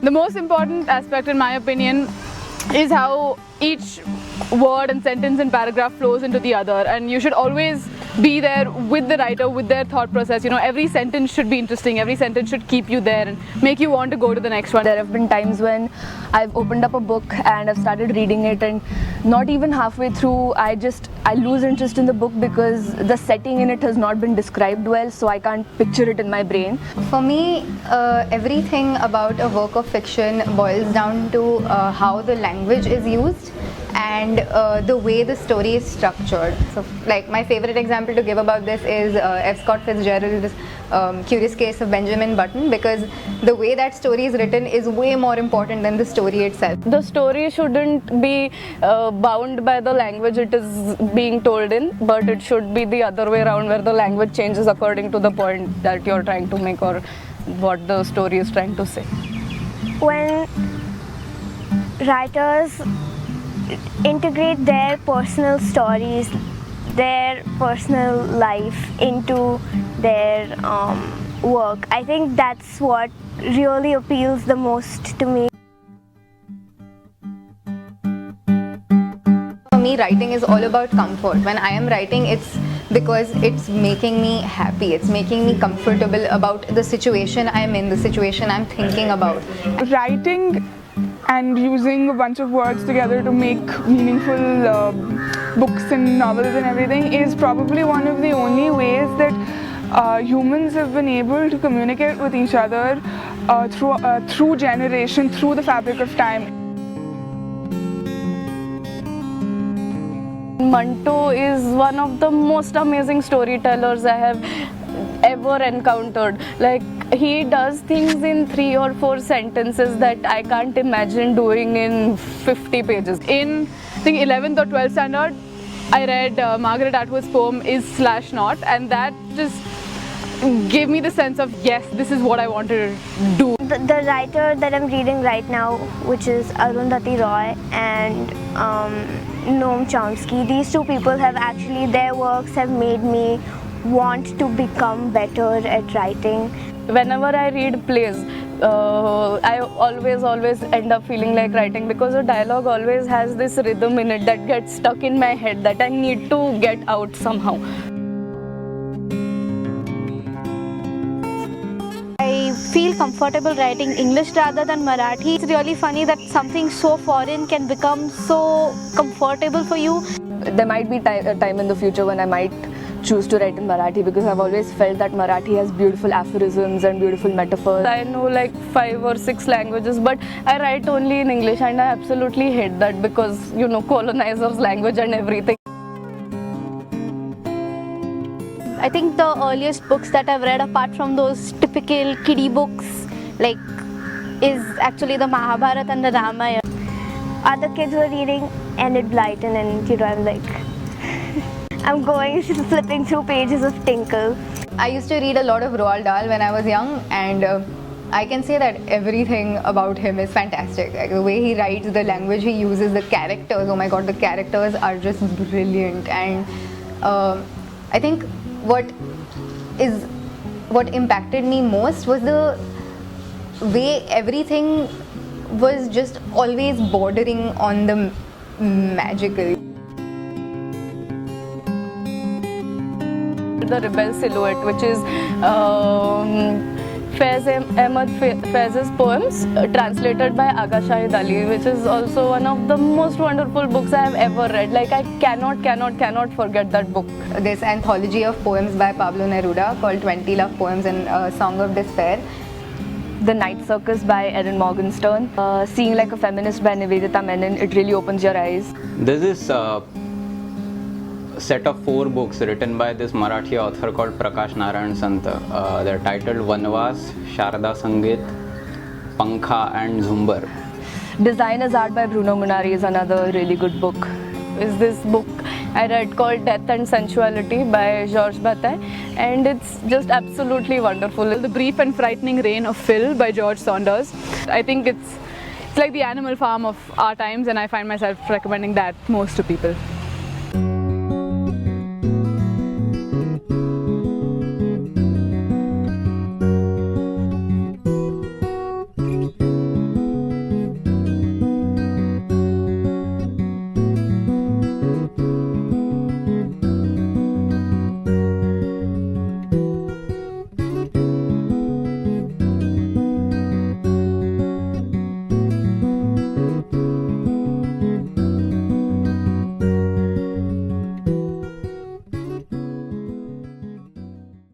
The most important aspect, in my opinion, is how each word and sentence and paragraph flows into the other, and you should always be there with the writer, with their thought process. You know, every sentence should be interesting, every sentence should keep you there and make you want to go to the next one. There have been times when I've opened up a book and I've started reading it, and not even halfway through I lose interest in the book because the setting in it has not been described well, so I can't picture it in my brain. For me, everything about a work of fiction boils down to how the language is used and the way the story is structured. So, like, my favorite example to give about this is F. Scott Fitzgerald's Curious Case of Benjamin Button, because the way that story is written is way more important than the story itself. The story shouldn't be bound by the language it is being told in, but it should be the other way around, where the language changes according to the point that you're trying to make or what the story is trying to say. When writers integrate their personal stories, their personal life into their work, I think that's what really appeals the most to me. For me, writing is all about comfort. When I am writing, it's because it's making me happy, it's making me comfortable about the situation I'm in, the situation I'm thinking about. Writing and using a bunch of words together to make meaningful books and novels and everything is probably one of the only ways that humans have been able to communicate with each other through generation, through the fabric of time. Manto is one of the most amazing storytellers I have ever encountered. Like, he does things in 3 or 4 sentences that I can't imagine doing in 50 pages. In, I think, 11th or 12th standard, I read Margaret Atwood's poem Is/Not, and that just gave me the sense of, yes, this is what I want to do. The writer that I'm reading right now, which is Arundhati Roy and Noam Chomsky, these two people have actually, their works have made me want to become better at writing. Whenever I read plays, I always end up feeling like writing, because the dialogue always has this rhythm in it that gets stuck in my head that I need to get out somehow. I feel comfortable writing English rather than Marathi. It's really funny that something so foreign can become so comfortable for you. There might be a time in the future when I might choose to write in Marathi, because I've always felt that Marathi has beautiful aphorisms and beautiful metaphors. I know like 5 or 6 languages, but I write only in English, and I absolutely hate that because, you know, colonizers' language and everything. I think the earliest books that I've read, apart from those typical kiddie books, like, is actually the Mahabharata and the Ramayana. Other kids were reading Enid Blyton, and, you know, I'm like, I'm going flipping through pages of Tinkle. I used to read a lot of Roald Dahl when I was young, and I can say that everything about him is fantastic. Like, the way he writes, the language he uses, the characters, oh my god, the characters are just brilliant. And I think what impacted me most was the way everything was just always bordering on the magical. The Rebel Silhouette, which is Faiz Ahmad Faiz's poems translated by Agha Shahid Ali, which is also one of the most wonderful books I have ever read. Like, I cannot forget that book. This anthology of poems by Pablo Neruda called 20 Love Poems and Song of Despair. The Night Circus by Erin Morgenstern. Seeing Like a Feminist by Nivedita Menon, it really opens your eyes. This is set of 4 books written by this Marathi author called Prakash Narayan Sant. They're titled Vanvas, Sharda Sangeet, Pankha and Zumbar. Designer's Art by Bruno Munari is another really good book. Is this book I read called Death and Sensuality by Georges Bataille, and it's just absolutely wonderful. The Brief and Frightening Reign of Phil by George Saunders. I think it's like the Animal Farm of our times, and I find myself recommending that most to people.